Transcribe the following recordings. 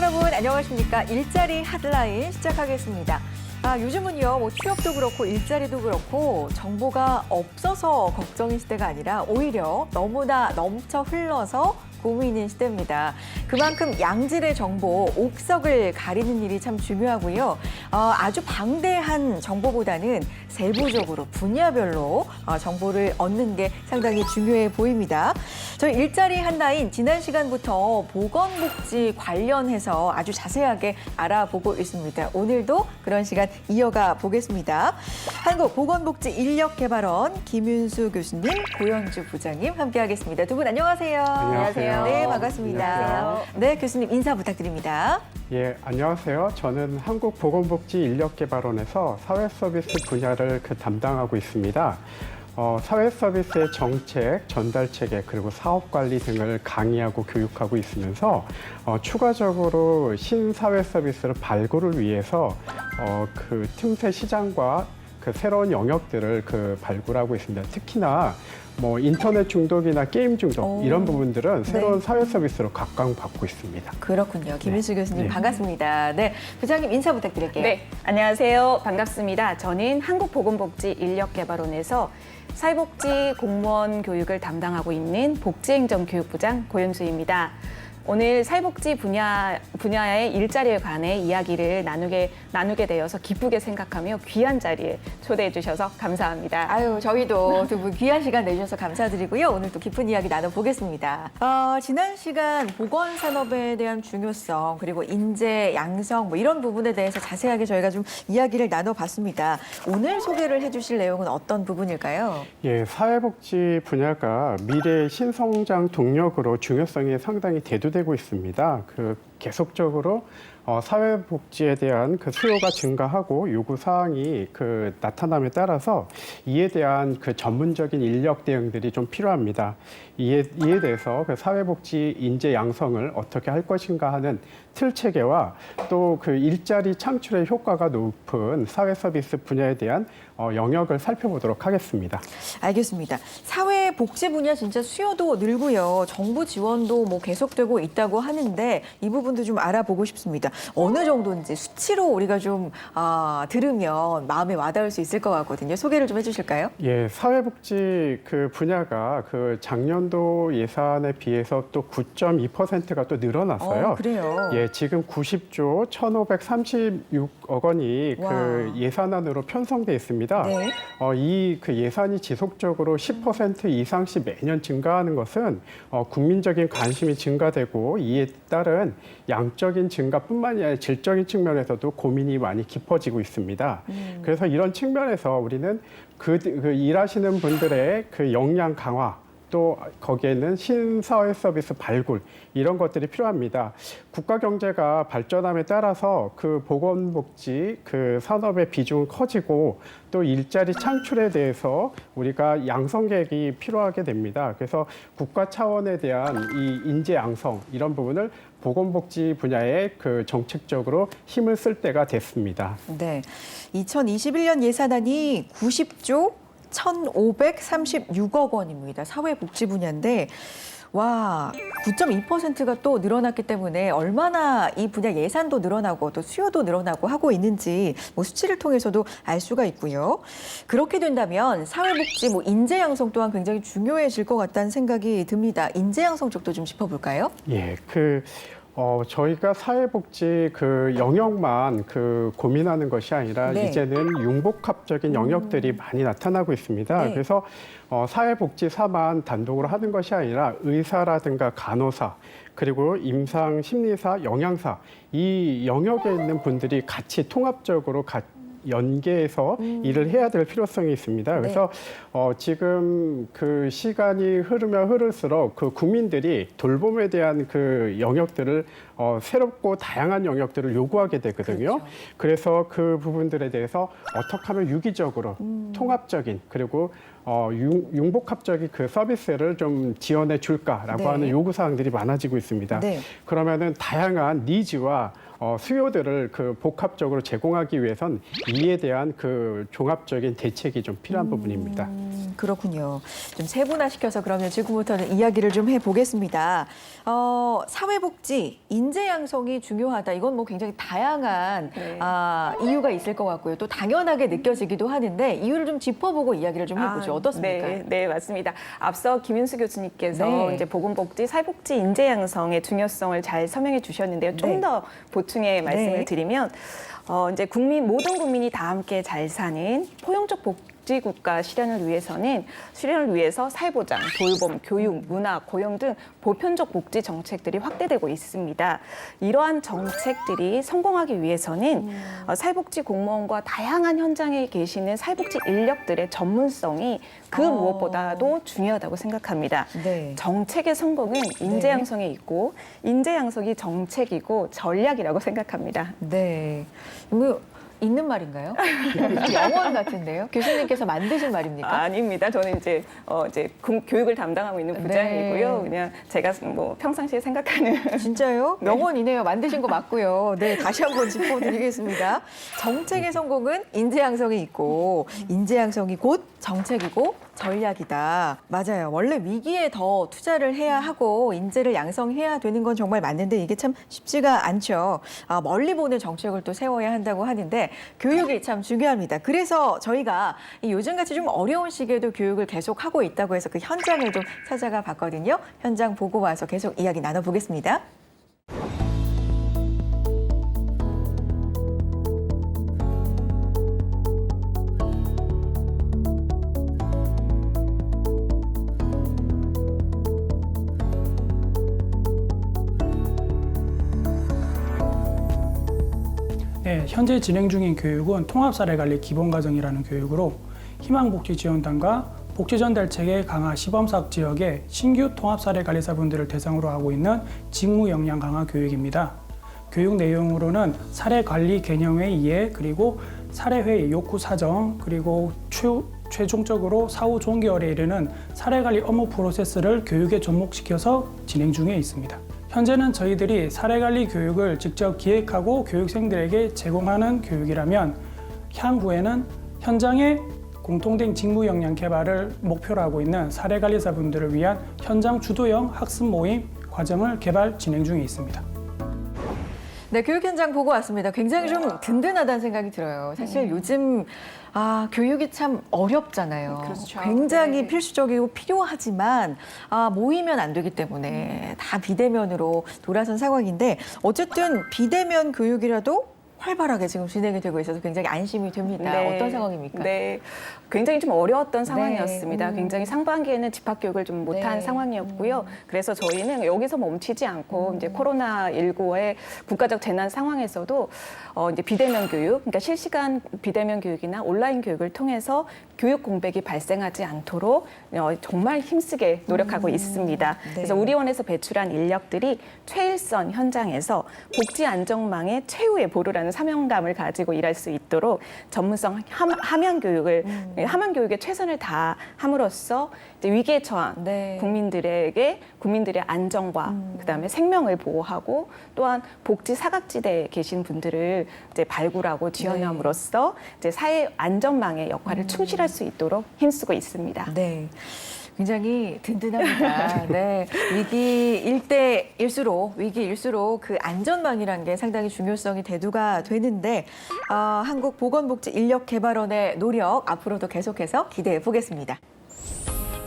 여러분 안녕하십니까? 일자리 핫라인 시작하겠습니다. 요즘은요, 취업도 그렇고 일자리도 그렇고 정보가 없어서 걱정인 시대가 아니라 오히려 너무나 넘쳐 흘러서 고민인 시대입니다. 그만큼 양질의 정보, 옥석을 가리는 일이 참 중요하고요. 아주 방대한 정보보다는 세부적으로 분야별로 정보를 얻는 게 상당히 중요해 보입니다. 저희 일자리 한라인 지난 시간부터 보건복지 관련해서 아주 자세하게 알아보고 있습니다. 오늘도 그런 시간 이어가 보겠습니다. 한국보건복지인력개발원 김윤수 교수님, 고현주 부장님 함께하겠습니다. 두 분 안녕하세요. 안녕하세요. 네, 반갑습니다. 안녕하세요. 네, 교수님 인사 부탁드립니다. 예, 안녕하세요. 저는 한국보건복지인력개발원에서 사회서비스 분야를 담당하고 있습니다. 사회서비스의 정책, 전달체계, 그리고 사업관리 등을 강의하고 교육하고 있으면서 추가적으로 신사회서비스를 발굴을 위해서 그 틈새 시장과 그 새로운 영역들을 발굴하고 있습니다. 특히나 인터넷 중독이나 게임 중독 이런 부분들은 새로운 사회 서비스로 각광받고 있습니다. 그렇군요. 김윤수 교수님 네. 반갑습니다. 네, 부장님 인사 부탁드릴게요. 네, 안녕하세요. 반갑습니다. 저는 한국보건복지인력개발원에서 사회복지 공무원 교육을 담당하고 있는 복지행정교육부장 고현수입니다. 오늘 사회복지 분야의 일자리에 관해 이야기를 나누게 되어서 기쁘게 생각하며 귀한 자리에 초대해 주셔서 감사합니다. 아유, 저희도 두 분 귀한 시간 내주셔서 감사드리고요. 오늘 또 깊은 이야기 나눠보겠습니다. 지난 시간 보건산업에 대한 중요성, 그리고 인재, 양성 이런 부분에 대해서 자세하게 저희가 좀 이야기를 나눠봤습니다. 오늘 소개를 해주실 내용은 어떤 부분일까요? 예, 사회복지 분야가 미래의 신성장 동력으로 중요성이 상당히 대두되고 있습니다. 계속적으로 사회복지에 대한 수요가 증가하고 요구 사항이 나타남에 따라서 이에 대한 전문적인 인력 대응들이 좀 필요합니다. 이에 대해서 사회복지 인재 양성을 어떻게 할 것인가 하는 틀 체계와 또 일자리 창출의 효과가 높은 사회 서비스 분야에 대한 영역을 살펴보도록 하겠습니다. 알겠습니다. 사회복지 분야 진짜 수요도 늘고요. 정부 지원도 계속되고 있다고 하는데 이 부분도 좀 알아보고 싶습니다. 어느 정도인지 수치로 우리가 좀 들으면 마음에 와닿을 수 있을 것 같거든요. 소개를 좀 해주실까요? 예, 사회복지 분야가 작년도 예산에 비해서 또 9.2%가 또 늘어났어요. 그래요? 예, 지금 90조 1,536억 원이 예산안으로 편성돼 있습니다. 네. 이 예산이 지속적으로 10% 이상씩 매년 증가하는 것은 국민적인 관심이 증가되고 이에 따른 양적인 증가뿐만이 아니라 질적인 측면에서도 고민이 많이 깊어지고 있습니다. 그래서 이런 측면에서 우리는 일하시는 분들의 역량 강화, 또 거기에는 신사회 서비스 발굴 이런 것들이 필요합니다. 국가 경제가 발전함에 따라서 보건복지 산업의 비중은 커지고 또 일자리 창출에 대해서 우리가 양성 계획이 필요하게 됩니다. 그래서 국가 차원에 대한 이 인재 양성 이런 부분을 보건복지 분야에 정책적으로 힘을 쓸 때가 됐습니다. 네, 2021년 예산안이 90조 1,536억 원입니다. 사회복지 분야인데 9.2%가 또 늘어났기 때문에 얼마나 이 분야 예산도 늘어나고 또 수요도 늘어나고 하고 있는지 수치를 통해서도 알 수가 있고요. 그렇게 된다면 사회복지 인재 양성 또한 굉장히 중요해질 것 같다는 생각이 듭니다. 인재 양성 쪽도 좀 짚어볼까요? 예, 저희가 사회복지 영역만 고민하는 것이 아니라 네. 이제는 융복합적인 영역들이 많이 나타나고 있습니다. 네. 그래서 사회복지사만 단독으로 하는 것이 아니라 의사라든가 간호사, 그리고 임상 심리사, 영양사 이 영역에 있는 분들이 같이 통합적으로 연계해서 일을 해야 될 필요성이 있습니다. 그래서 지금 시간이 흐르면 흐를수록 국민들이 돌봄에 대한 영역들을 새롭고 다양한 영역들을 요구하게 되거든요. 그렇죠. 그래서 그 부분들에 대해서 어떻게 하면 유기적으로 통합적인 그리고 융복합적인 그 서비스를 좀 지원해 줄까라고 네. 하는 요구 사항들이 많아지고 있습니다. 네. 그러면은 다양한 니즈와 수요들을 그 복합적으로 제공하기 위해선 이에 대한 그 종합적인 대책이 좀 필요한 부분입니다. 그렇군요. 좀 세분화시켜서 그러면 지금부터는 이야기를 좀 해보겠습니다. 사회복지, 인재 양성이 중요하다. 이건 뭐 굉장히 다양한 네. 이유가 있을 것 같고요. 또 당연하게 느껴지기도 하는데 이유를 좀 짚어보고 이야기를 좀 해보죠. 어떻습니까? 네, 네, 맞습니다. 앞서 김윤수 교수님께서 네. 이제 보건복지, 사회복지, 인재 양성의 중요성을 잘 설명해 주셨는데요. 네. 좀 더 보충의 말씀을 네. 드리면 이제 모든 국민이 다 함께 잘 사는 포용적 복지 국가 실현을 위해서 사회보장, 돌봄, 교육, 문화, 고용 등 보편적 복지 정책들이 확대되고 있습니다. 이러한 정책들이 성공하기 위해서는 사회복지 공무원과 다양한 현장에 계시는 사회복지 인력들의 전문성이 그 무엇보다도 중요하다고 생각합니다. 네. 정책의 성공은 인재 양성에 있고 인재 양성이 정책이고 전략이라고 생각합니다. 네. 뭐 있는 말인가요? 영원 같은데요? 교수님께서 만드신 말입니까? 아닙니다. 저는 이제 교육을 담당하고 있는 부장이고요. 네. 그냥 제가 뭐 평상시에 생각하는 진짜요? 명언이네요. 만드신 거 맞고요. 네, 다시 한번 짚어드리겠습니다. 정책의 성공은 인재 양성이 있고 인재 양성이 곧 정책이고 전략이다. 맞아요. 원래 위기에 더 투자를 해야 하고 인재를 양성해야 되는 건 정말 맞는데 이게 참 쉽지가 않죠. 멀리 보는 정책을 또 세워야 한다고 하는데 교육이 참 중요합니다. 그래서 저희가 요즘같이 좀 어려운 시기에도 교육을 계속하고 있다고 해서 그 현장을 좀 찾아가 봤거든요. 현장 보고 와서 계속 이야기 나눠보겠습니다. 네, 현재 진행 중인 교육은 통합사례관리 기본과정이라는 교육으로 희망복지지원단과 복지전달체계 강화 시범사업 지역의 신규 통합사례관리사분들을 대상으로 하고 있는 직무역량 강화 교육입니다. 교육 내용으로는 사례관리 개념의 이해, 그리고 사례회의 욕구 사정, 그리고 최종적으로 사후 종결에 이르는 사례관리 업무 프로세스를 교육에 접목시켜서 진행 중에 있습니다. 현재는 저희들이 사례관리 교육을 직접 기획하고 교육생들에게 제공하는 교육이라면 향후에는 현장의 공통된 직무 역량 개발을 목표로 하고 있는 사례관리사분들을 위한 현장 주도형 학습 모임 과정을 개발 진행 중에 있습니다. 네, 교육 현장 보고 왔습니다. 굉장히 좀 든든하다는 생각이 들어요. 사실 요즘 교육이 참 어렵잖아요. 그렇죠. 굉장히 네. 필수적이고 필요하지만 모이면 안 되기 때문에 다 비대면으로 돌아선 상황인데 어쨌든 비대면 교육이라도 활발하게 지금 진행이 되고 있어서 굉장히 안심이 됩니다. 네. 어떤 상황입니까? 네, 굉장히 좀 어려웠던 상황이었습니다. 네. 굉장히 상반기에는 집합교육을 좀 못한 네. 상황이었고요. 그래서 저희는 여기서 멈추지 않고 이제 코로나19의 국가적 재난 상황에서도 이제 비대면 교육, 그러니까 실시간 비대면 교육이나 온라인 교육을 통해서 교육 공백이 발생하지 않도록 정말 힘쓰게 노력하고 있습니다. 네. 그래서 우리원에서 배출한 인력들이 최일선 현장에서 복지 안정망의 최후의 보루라는 사명감을 가지고 일할 수 있도록 전문성 함양 교육에 최선을 다함으로써 이제 위기에 처한 네. 국민들의 안정과 그다음에 생명을 보호하고 또한 복지 사각지대에 계신 분들을 이제 발굴하고 지원함으로써 이제 사회 안전망의 역할을 충실할 수 있도록 힘쓰고 있습니다. 네. 굉장히 든든합니다. 네. 위기일수록 그 안전망이라는 게 상당히 중요성이 대두가 되는데 한국보건복지인력개발원의 노력 앞으로도 계속해서 기대해 보겠습니다.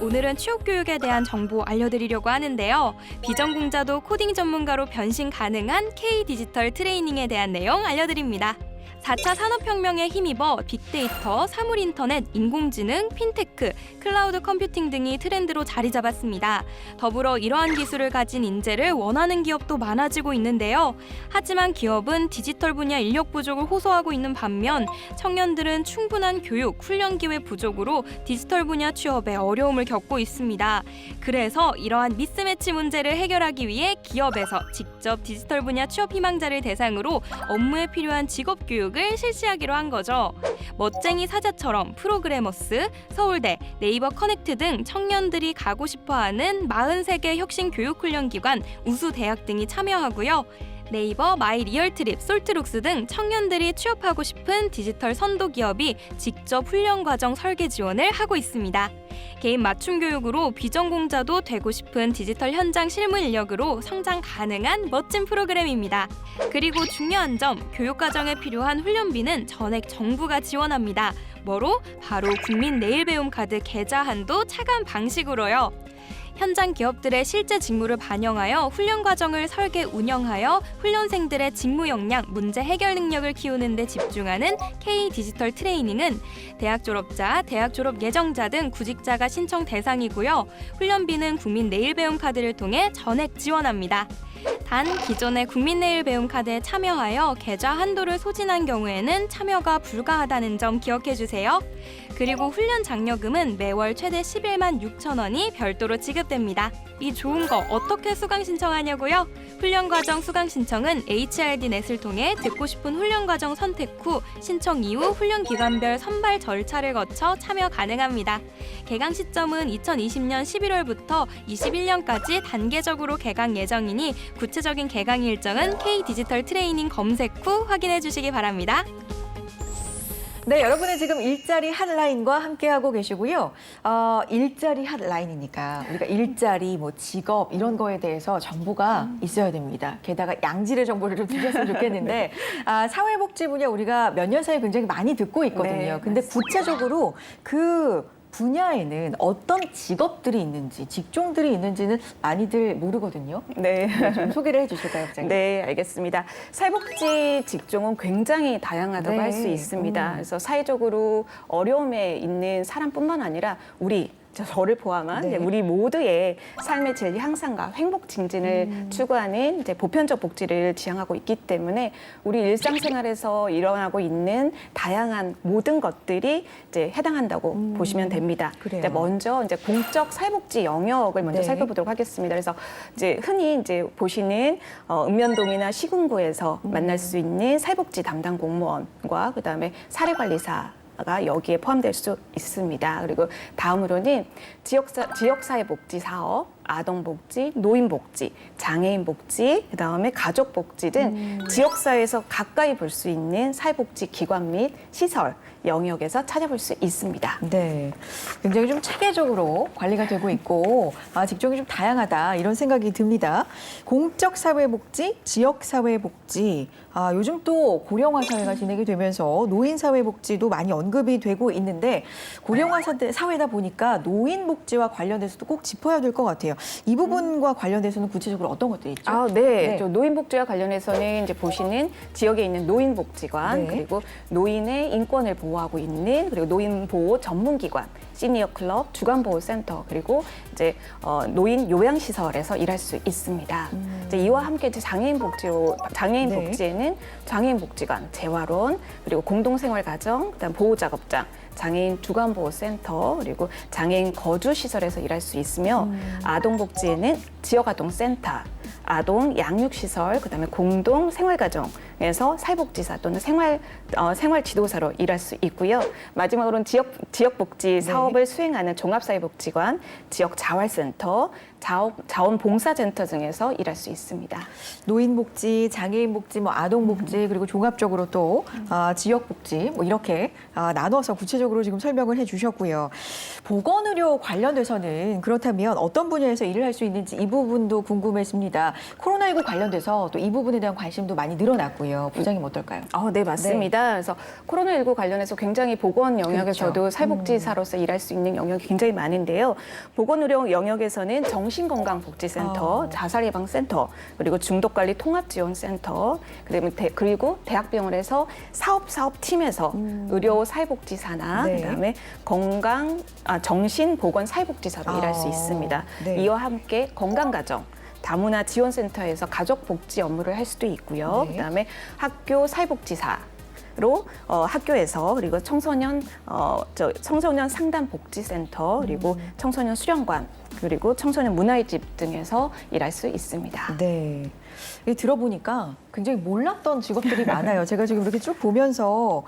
오늘은 취업교육에 대한 정보 알려드리려고 하는데요. 비전공자도 코딩 전문가로 변신 가능한 K-디지털 트레이닝에 대한 내용 알려드립니다. 4차 산업혁명에 힘입어 빅데이터, 사물인터넷, 인공지능, 핀테크, 클라우드 컴퓨팅 등이 트렌드로 자리 잡았습니다. 더불어 이러한 기술을 가진 인재를 원하는 기업도 많아지고 있는데요. 하지만 기업은 디지털 분야 인력 부족을 호소하고 있는 반면 청년들은 충분한 교육, 훈련 기회 부족으로 디지털 분야 취업에 어려움을 겪고 있습니다. 그래서 이러한 미스매치 문제를 해결하기 위해 기업에서 직접 디지털 분야 취업 희망자를 대상으로 업무에 필요한 직업 교육을 개혁을 실시하기로 한 거죠. 멋쟁이 사자처럼 프로그래머스, 서울대, 네이버 커넥트 등 청년들이 가고 싶어하는 43개 혁신 교육훈련기관, 우수대학 등이 참여하고요. 네이버, 마이 리얼트립, 솔트룩스 등 청년들이 취업하고 싶은 디지털 선도 기업이 직접 훈련 과정 설계 지원을 하고 있습니다. 개인 맞춤 교육으로 비전공자도 되고 싶은 디지털 현장 실무 인력으로 성장 가능한 멋진 프로그램입니다. 그리고 중요한 점, 교육 과정에 필요한 훈련비는 전액 정부가 지원합니다. 뭐로? 바로 국민 내일 배움 카드 계좌 한도 차감 방식으로요. 현장 기업들의 실제 직무를 반영하여 훈련 과정을 설계 운영하여 훈련생들의 직무 역량, 문제 해결 능력을 키우는 데 집중하는 K 디지털 트레이닝은 대학 졸업자, 대학 졸업 예정자 등 구직자가 신청 대상이고요. 훈련비는 국민 내일 배움 카드를 통해 전액 지원합니다. 단 기존의 국민 내일 배움 카드에 참여하여 계좌 한도를 소진한 경우에는 참여가 불가하다는 점 기억해 주세요. 그리고 훈련 장려금은 매월 최대 11만 6천 원이 별도로 지급됩니다. 이 좋은 거 어떻게 수강 신청하냐고요? 훈련 과정 수강 신청은 HRD넷을 통해 듣고 싶은 훈련 과정 선택 후 신청 이후 훈련 기관별 선발 절차를 거쳐 참여 가능합니다. 개강 시점은 2020년 11월부터 21년까지 단계적으로 개강 예정이니 구체적인 개강 일정은 K 디지털 트레이닝 검색 후 확인해 주시기 바랍니다. 네, 여러분은 지금 일자리 핫라인과 함께하고 계시고요. 일자리 핫라인이니까 우리가 일자리, 뭐 직업 이런 거에 대해서 정보가 있어야 됩니다. 게다가 양질의 정보를 좀 주셨으면 좋겠는데 사회복지 분야 우리가 몇 년 사이에 굉장히 많이 듣고 있거든요. 네, 근데 구체적으로 그 분야에는 어떤 직업들이 있는지, 직종들이 있는지는 많이들 모르거든요. 네. 좀 소개를 해주실까요, 부장님? 네, 알겠습니다. 사회복지 직종은 굉장히 다양하다고 네. 할 수 있습니다. 그래서 사회적으로 어려움에 있는 사람뿐만 아니라 저를 포함한 네. 이제 우리 모두의 삶의 질 향상과 행복 증진을 추구하는 이제 보편적 복지를 지향하고 있기 때문에 우리 일상생활에서 일어나고 있는 다양한 모든 것들이 이제 해당한다고 보시면 됩니다. 그래요. 이제 먼저 이제 공적 사회복지 영역을 먼저 네. 살펴보도록 하겠습니다. 그래서 이제 흔히 이제 보시는 읍면동이나 시군구에서 만날 수 있는 사회복지 담당 공무원과 그다음에 사례관리사 가 여기에 포함될 수 있습니다. 그리고 다음으로는 지역사회복지 사업, 아동복지, 노인복지, 장애인복지, 그다음에 가족복지 등 지역사회에서 가까이 볼 수 있는 사회복지 기관 및 시설 영역에서 찾아볼 수 있습니다. 네, 굉장히 좀 체계적으로 관리가 되고 있고 직종이 좀 다양하다 이런 생각이 듭니다. 공적 사회복지, 지역 사회복지, 요즘 또 고령화 사회가 진행이 되면서 노인 사회복지도 많이 언급이 되고 있는데 고령화 사회다 보니까 노인 복지와 관련돼서도 꼭 짚어야 될 것 같아요. 이 부분과 관련돼서는 구체적으로 어떤 것들이 있죠? 네. 저 노인복지와 관련해서는 이제 보시는 지역에 있는 노인복지관, 네. 그리고 노인의 인권을 보호하고 있는 그리고 노인보호 전문기관, 시니어클럽, 주간보호센터, 그리고 이제 노인 요양시설에서 일할 수 있습니다. 이제 이와 함께 이제 장애인 네. 복지에는 장애인복지관, 재활원, 그리고 공동생활가정, 그다음 보호작업장, 장애인 주간보호센터, 그리고 장애인 거주시설에서 일할 수 있으며 아동복지에는 지역아동센터, 아동 양육시설, 그다음에 공동생활가정에서 사회복지사 또는 생활지도사로 일할 수 있고요. 마지막으로는 지역복지 사업을 수행하는 종합사회복지관, 지역자활센터, 자원봉사센터 등에서 일할 수 있습니다. 노인복지, 장애인복지, 아동복지 그리고 종합적으로 또 지역복지 이렇게 나눠서 구체적으로 지금 설명을 해주셨고요. 보건의료 관련돼서는 그렇다면 어떤 분야에서 일을 할 수 있는지 이 부분도 궁금해집니다. 코로나19 관련돼서 또 이 부분에 대한 관심도 많이 늘어났고요. 부장님 어떨까요? 네, 맞습니다. 그래서 코로나19 관련해서 굉장히 보건 영역에서도 그렇죠. 사회복지사로서 일할 수 있는 영역이 굉장히 많은데요. 보건의료 영역에서는 정신건강복지센터, 자살예방센터, 그리고 중독관리 통합지원센터, 그리고 대학병원에서 사업팀에서 의료 사회복지사나 네. 그다음에 정신보건사회복지사로 일할 수 있습니다. 네. 이와 함께 건강가정, 다문화 지원센터에서 가족복지 업무를 할 수도 있고요. 네. 그다음에 학교 사회복지사, 학교에서 그리고 청소년 상담 복지센터 그리고 청소년 수련관 그리고 청소년 문화의 집 등에서 일할 수 있습니다. 네. 이 들어보니까 굉장히 몰랐던 직업들이 많아요. 제가 지금 이렇게 쭉 보면서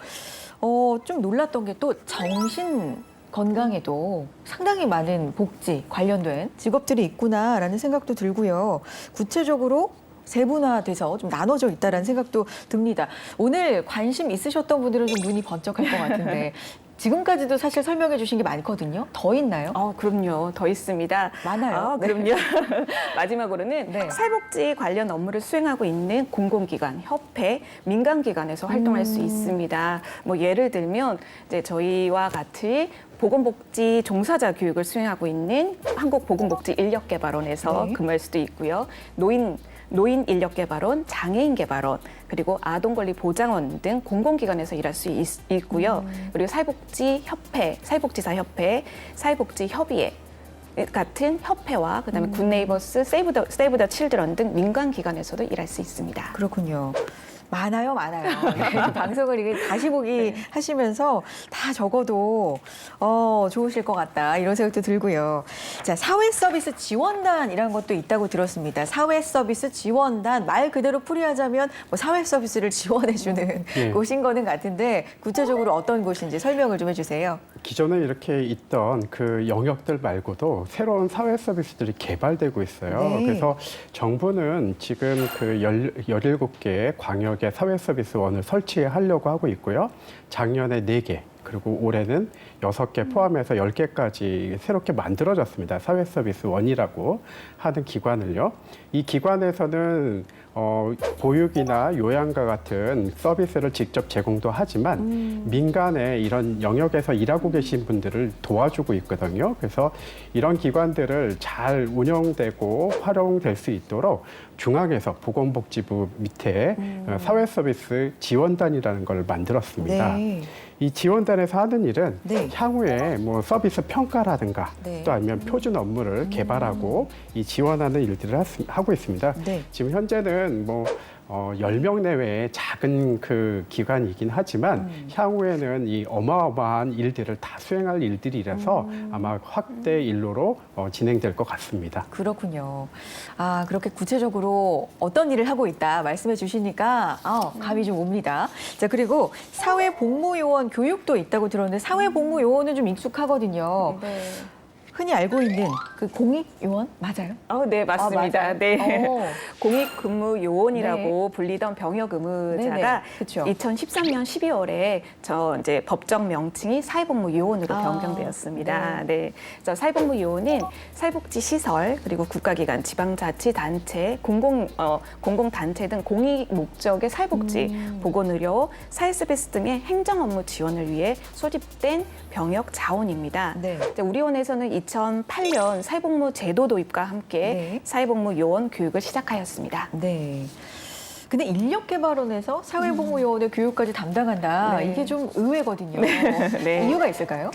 좀 놀랐던 게 또 정신 건강에도 상당히 많은 복지 관련된 직업들이 있구나라는 생각도 들고요. 구체적으로 세분화돼서 좀 나눠져 있다라는 생각도 듭니다. 오늘 관심 있으셨던 분들은 좀 눈이 번쩍할 것 같은데 지금까지도 사실 설명해 주신 게 많거든요. 더 있나요? 그럼요. 더 있습니다. 많아요. 네. 그럼요. 마지막으로는 네. 사회복지 관련 업무를 수행하고 있는 공공기관, 협회, 민간기관에서 활동할 수 있습니다. 뭐 예를 들면 이제 저희와 같이 보건복지 종사자 교육을 수행하고 있는 한국보건복지인력개발원에서 네. 근무할 수도 있고요. 노인 인력개발원, 장애인개발원, 그리고 아동권리보장원 등 공공기관에서 일할 수 있고요. 그리고 사회복지협회, 사회복지사협회, 사회복지협의회 같은 협회와 그다음에 굿네이버스, 세이브 더 칠드런 등 민간기관에서도 일할 수 있습니다. 그렇군요. 많아요. 네, 방송을 이게 다시 보기 하시면서 다 적어도 좋으실 것 같다 이런 생각도 들고요. 자, 사회서비스 지원단이라는 것도 있다고 들었습니다. 사회서비스 지원단 말 그대로 풀이하자면 뭐 사회서비스를 지원해주는 곳인 거는 같은데 구체적으로 어떤 곳인지 설명을 좀 해주세요. 기존에 이렇게 있던 그 영역들 말고도 새로운 사회 서비스들이 개발되고 있어요. 네. 그래서 정부는 지금 그 17개의 광역의 사회 서비스원을 설치하려고 하고 있고요. 작년에 4개, 그리고 올해는 6개 포함해서 10개까지 새롭게 만들어졌습니다. 사회 서비스원이라고 하는 기관을요. 이 기관에서는 보육이나 요양과 같은 서비스를 직접 제공도 하지만 민간의 이런 영역에서 일하고 계신 분들을 도와주고 있거든요. 그래서 이런 기관들을 잘 운영되고 활용될 수 있도록 중앙에서 보건복지부 밑에 사회서비스 지원단이라는 걸 만들었습니다. 네. 이 지원단에서 하는 일은 네. 향후에 뭐 서비스 평가라든가 네. 또 아니면 표준 업무를 개발하고 이 지원하는 일들을 하고 있습니다. 네. 지금 현재는 뭐 10명 내외의 작은 그 기관이긴 하지만 향후에는 이 어마어마한 일들을 다 수행할 일들이라서 아마 확대 일로로 진행될 것 같습니다. 그렇군요. 아, 그렇게 구체적으로 어떤 일을 하고 있다 말씀해 주시니까 감이 좀 옵니다. 자, 그리고 사회복무요원 교육도 있다고 들었는데 사회복무요원은 좀 익숙하거든요. 네. 흔히 알고 있는 그 공익요원 맞아요? 네, 맞습니다. 맞아요? 네. 어. 공익근무요원이라고 불리던 병역 의무자가 네네, 그쵸. 2013년 12월에 이제 법정 명칭이 사회복무요원으로 변경되었습니다. 네. 그래서 사회복무요원은 사회복지시설 그리고 국가기관, 지방자치단체, 공공단체 등 공익 목적의 사회복지, 보건의료, 사회서비스 등의 행정업무 지원을 위해 소집된 병역 자원입니다. 네. 우리원에서는 2008년 사회복무 제도 도입과 함께 네. 사회복무 요원 교육을 시작하였습니다. 네. 근데 인력개발원에서 사회복무요원의 교육까지 담당한다. 네. 이게 좀 의외거든요. 네. 이유가 있을까요?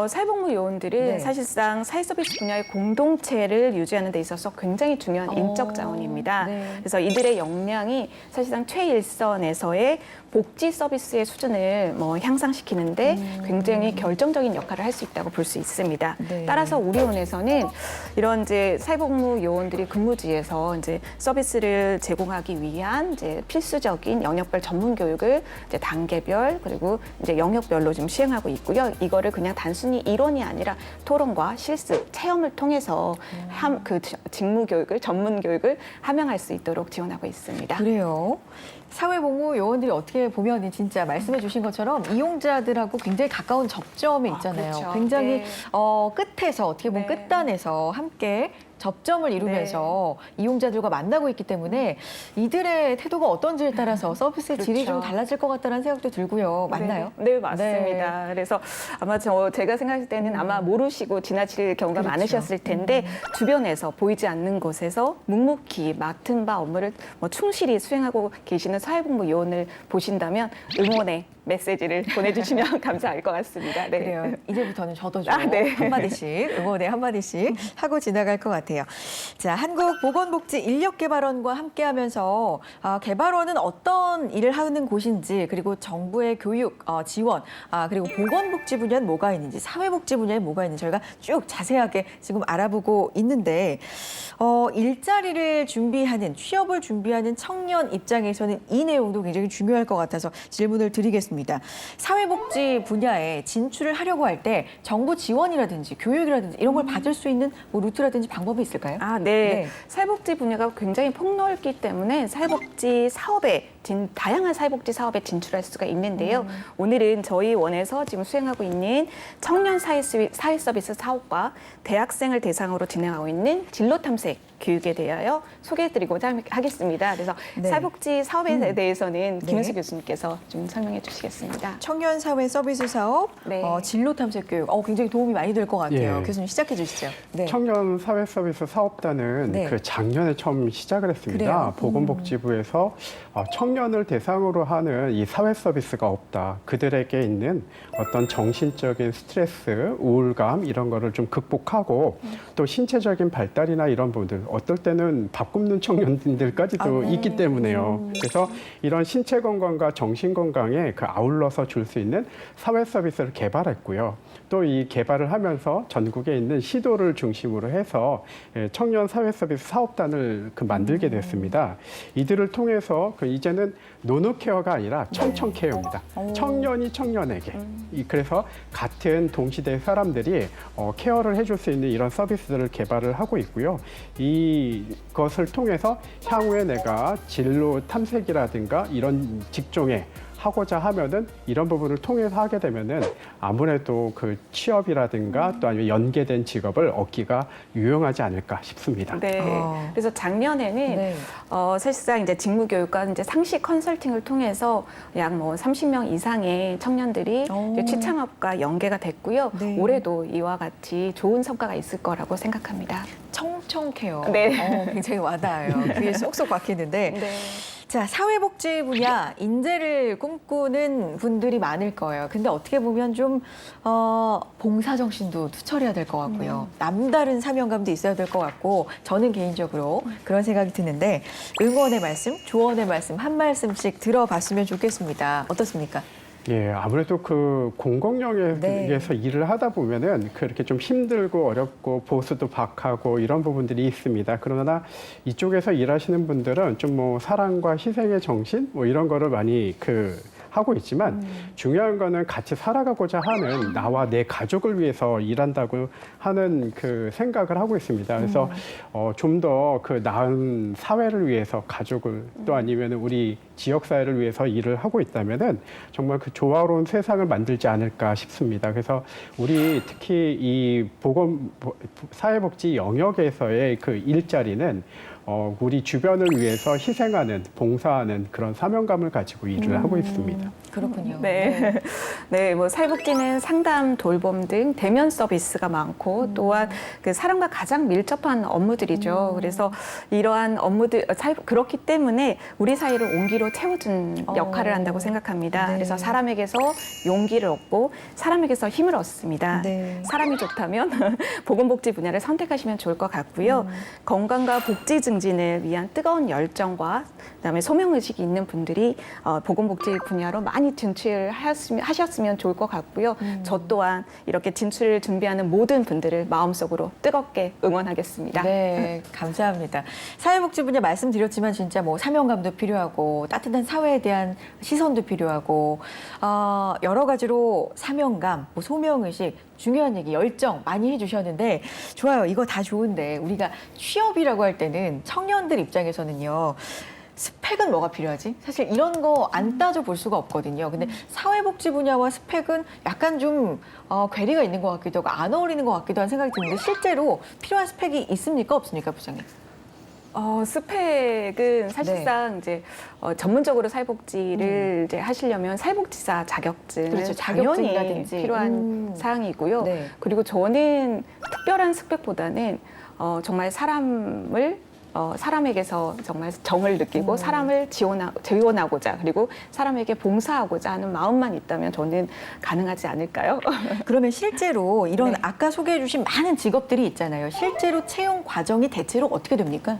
사회복무 요원들은 네. 사실상 사회서비스 분야의 공동체를 유지하는 데 있어서 굉장히 중요한 인적 자원입니다. 네. 그래서 이들의 역량이 사실상 최일선에서의 복지 서비스의 수준을 향상시키는데 굉장히 결정적인 역할을 할 수 있다고 볼 수 있습니다. 네. 따라서 우리원에서는 이런 이제 사회복무 요원들이 근무지에서 이제 서비스를 제공하기 위한 이제 필수적인 영역별 전문 교육을 이제 단계별 그리고 이제 영역별로 좀 시행하고 있고요. 이거를 그냥 단순히 이론이 아니라 토론과 실습, 체험을 통해서 그 직무 교육을 전문 교육을 함양할 수 있도록 지원하고 있습니다. 그래요. 사회복무 요원들이 어떻게 보면 진짜 말씀해 주신 것처럼 이용자들하고 굉장히 가까운 접점에 있잖아요. 그렇죠. 굉장히 네. 끝에서 어떻게 보면 네. 끝단에서 함께 접점을 이루면서 이용자들과 만나고 있기 때문에 이들의 태도가 어떤지에 따라서 서비스의 질이 좀 그렇죠. 달라질 것 같다는 생각도 들고요. 맞나요? 네, 맞습니다. 그래서 아마 제가 생각할 때는 아마 모르시고 지나칠 경우가 그렇죠. 많으셨을 텐데 주변에서 보이지 않는 곳에서 묵묵히 맡은 바 업무를 충실히 수행하고 계시는 사회복무 요원을 보신다면 응원의 메시지를 보내주시면 감사할 것 같습니다. 네. 그래요. 이제부터는 저도 좀 네. 한마디씩 응원의 한마디씩 하고 지나갈 것 같아요. 같아요. 자, 한국보건복지인력개발원과 함께하면서 개발원은 어떤 일을 하는 곳인지, 그리고 정부의 교육 지원, 그리고 보건복지 분야는 뭐가 있는지, 사회복지 분야에 뭐가 있는지 저희가 쭉 자세하게 지금 알아보고 있는데, 일자리를 준비하는, 취업을 준비하는 청년 입장에서는 이 내용도 굉장히 중요할 것 같아서 질문을 드리겠습니다. 사회복지 분야에 진출을 하려고 할 때 정부 지원이라든지 교육이라든지 이런 걸 받을 수 있는 뭐 루트라든지 방법이 있을까요? 네. 사회복지 분야가 굉장히 폭넓기 때문에 사회복지 사업에 다양한 사회복지 사업에 진출할 수가 있는데요. 오늘은 저희 원에서 지금 수행하고 있는 청년 사회 서비스 사업과 대학생을 대상으로 진행하고 있는 진로 탐색 교육에 대하여 소개해드리고자 하겠습니다. 그래서 네. 사회복지 사업에 대해서는 네. 김은수 교수님께서 좀 설명해 주시겠습니다. 청년 사회 서비스 사업, 네. 진로 탐색 교육, 굉장히 도움이 많이 될 것 같아요. 예. 교수님 시작해 주시죠. 네. 청년 사회 서비스 사업단은 네. 그 작년에 처음 시작을 했습니다. 그래요? 보건복지부에서 청년을 대상으로 하는 이 사회 서비스가 없다. 그들에게 있는 어떤 정신적인 스트레스, 우울감 이런 거를 좀 극복하고 또 신체적인 발달이나 이런 부분들, 어떨 때는 밥 굶는 청년들까지도 있기 때문에요. 그래서 이런 신체 건강과 정신 건강에 그 아울러서 줄 수 있는 사회 서비스를 개발했고요. 또 이 개발을 하면서 전국에 있는 시도를 중심으로 해서 청년 사회 서비스 사업단을 만들게 됐습니다. 이들을 통해서 이제는 노노 케어가 아니라 청청 케어입니다. 청년이 청년에게. 그래서 같은 동시대 사람들이 케어를 해줄 수 있는 이런 서비스들을 개발을 하고 있고요. 이것을 통해서 향후에 내가 진로 탐색이라든가 이런 직종에 하고자 하면은 이런 부분을 통해서 하게 되면은 아무래도 그 취업이라든가 또 아니면 연계된 직업을 얻기가 유용하지 않을까 싶습니다. 네. 그래서 작년에는 네. 사실상 이제 직무교육과 이제 상시 컨설팅을 통해서 약 30명 이상의 청년들이 이제 취창업과 연계가 됐고요. 네. 올해도 이와 같이 좋은 성과가 있을 거라고 생각합니다. 청청 케어. 네. 굉장히 와닿아요. 귀에 쏙쏙 박히는데. 네. 자, 사회복지 분야 인재를 꿈꾸는 분들이 많을 거예요. 근데 어떻게 보면 좀 봉사정신도 투철해야 될 것 같고요. 남다른 사명감도 있어야 될 것 같고, 저는 개인적으로 그런 생각이 드는데, 응원의 말씀, 조언의 말씀 한 말씀씩 들어봤으면 좋겠습니다. 어떻습니까? 예, 아무래도 그 공공영역에서 일을 하다 보면은 그렇게 좀 힘들고 어렵고 보수도 박하고 이런 부분들이 있습니다. 그러나 이쪽에서 일하시는 분들은 좀 사랑과 희생의 정신 이런 거를 많이 하고 있지만 중요한 거는 같이 살아가고자 하는 나와 내 가족을 위해서 일한다고 하는 그 생각을 하고 있습니다. 그래서 좀 더 나은 사회를 위해서 가족을 또 아니면 우리 지역 사회를 위해서 일을 하고 있다면은 정말 그 조화로운 세상을 만들지 않을까 싶습니다. 그래서 우리 특히 이 사회복지 영역에서의 그 일자리는 우리 주변을 위해서 희생하는, 봉사하는 그런 사명감을 가지고 일을 하고 있습니다. 그렇군요. 네. 네, 사회복지는 상담, 돌봄 등 대면 서비스가 많고 또한 그 사람과 가장 밀접한 업무들이죠. 그래서 이러한 업무들, 그렇기 때문에 우리 사회를 온기로 채워준 역할을 한다고 생각합니다. 네. 그래서 사람에게서 용기를 얻고 사람에게서 힘을 얻습니다. 네. 사람이 좋다면 보건복지 분야를 선택하시면 좋을 것 같고요. 건강과 복지 증진을 위한 뜨거운 열정과 그다음에 소명의식이 있는 분들이 보건복지 분야로 많이 진출하셨으면 좋을 것 같고요. 저 또한 이렇게 진출을 준비하는 모든 분들을 마음속으로 뜨겁게 응원하겠습니다. 네, 감사합니다. 사회복지 분야 말씀드렸지만 진짜 사명감도 필요하고 따뜻한 사회에 대한 시선도 필요하고 여러 가지로 사명감, 소명의식, 중요한 얘기, 열정 많이 해주셨는데 좋아요. 이거 다 좋은데 우리가 취업이라고 할 때는 청년들 입장에서는요. 스펙은 뭐가 필요하지? 사실 이런 거 안 따져볼 수가 없거든요. 근데 사회복지 분야와 스펙은 약간 좀 괴리가 있는 것 같기도 하고 안 어울리는 것 같기도 한 생각이 드는데 실제로 필요한 스펙이 있습니까? 없습니까, 부장님? 스펙은 사실상 이제 전문적으로 사회복지를 이제 하시려면 사회복지사 자격증은 그렇죠. 당연히 자격증이라든지. 필요한 사항이고요. 네. 그리고 저는 특별한 스펙보다는 정말 사람을 사람에게서 정말 정을 느끼고 사람을 지원하고자 그리고 사람에게 봉사하고자 하는 마음만 있다면 저는 가능하지 않을까요? 그러면 실제로 이런 네. 아까 소개해 주신 많은 직업들이 있잖아요. 실제로 채용 과정이 대체로 어떻게 됩니까?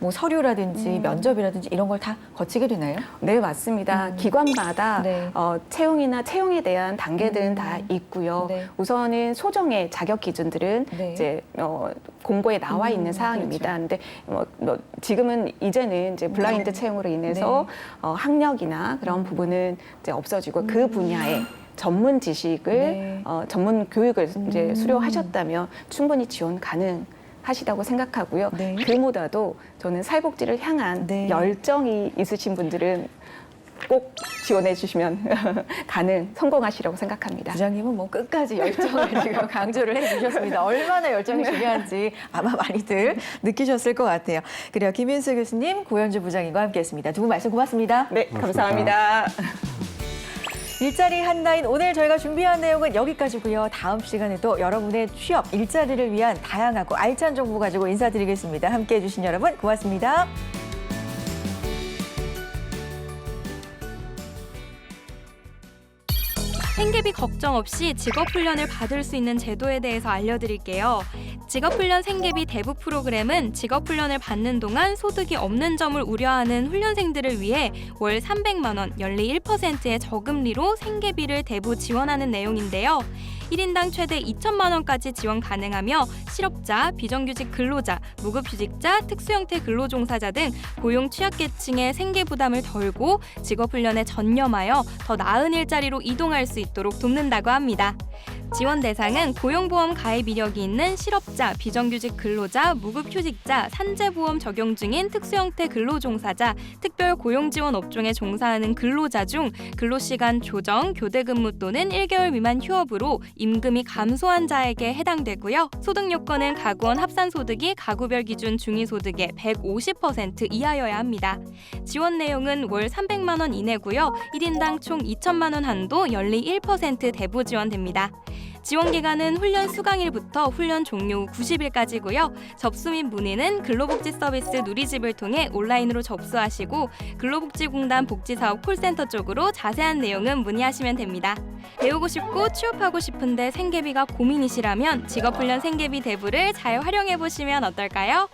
뭐 서류라든지 면접이라든지 이런 걸 다 거치게 되나요? 네, 맞습니다. 기관마다 네. 채용이나 채용에 대한 단계들은 다 있고요. 네. 우선은 소정의 자격 기준들은 네. 이제 공고에 나와 있는 사항입니다. 근데 지금은 이제는 이제 블라인드 채용으로 인해서 학력이나 그런 부분은 이제 없어지고 그 분야의 전문 지식을 네. 전문 교육을 이제 수료하셨다면 충분히 지원 가능. 하시다고 생각하고요. 네. 그보다도 저는 사회복지를 향한 네. 열정이 있으신 분들은 꼭 지원해 주시면 성공하시라고 생각합니다. 부장님은 뭐 끝까지 열정을 지금 강조를 해주셨습니다. 얼마나 열정이 중요한지 아마 많이들 느끼셨을 것 같아요. 그래요. 김윤수 교수님, 고현주 부장님과 함께했습니다. 두 분 말씀 고맙습니다. 네, 감사합니다. 일자리 한라인 오늘 저희가 준비한 내용은 여기까지고요. 다음 시간에도 여러분의 취업, 일자리를 위한 다양하고 알찬 정보 가지고 인사드리겠습니다. 함께해 주신 여러분 고맙습니다. 생계비 걱정 없이 직업훈련을 받을 수 있는 제도에 대해서 알려드릴게요. 직업훈련 생계비 대부 프로그램은 직업훈련을 받는 동안 소득이 없는 점을 우려하는 훈련생들을 위해 월 300만 원, 연리 1%의 저금리로 생계비를 대부 지원하는 내용인데요. 1인당 최대 2천만 원까지 지원 가능하며 실업자, 비정규직 근로자, 무급휴직자, 특수형태 근로종사자 등 고용 취약계층의 생계 부담을 덜고 직업훈련에 전념하여 더 나은 일자리로 이동할 수 있도록 돕는다고 합니다. 지원 대상은 고용보험 가입 이력이 있는 실업자, 비정규직 근로자, 무급휴직자, 산재보험 적용 중인 특수형태 근로종사자, 특별 고용지원 업종에 종사하는 근로자 중 근로시간 조정, 교대근무 또는 1개월 미만 휴업으로 임금이 감소한 자에게 해당되고요. 소득 요건은 가구원 합산소득이 가구별 기준 중위소득의 150% 이하여야 합니다. 지원 내용은 월 300만 원 이내고요. 1인당 총 2천만 원 한도 연리 1% 대부 지원됩니다. 지원 기간은 훈련 수강일부터 훈련 종료 후 90일까지고요. 접수 및 문의는 근로복지 서비스 누리집을 통해 온라인으로 접수하시고 근로복지공단 복지사업 콜센터 쪽으로 자세한 내용은 문의하시면 됩니다. 배우고 싶고 취업하고 싶은데 생계비가 고민이시라면 직업훈련 생계비 대부를 잘 활용해 보시면 어떨까요?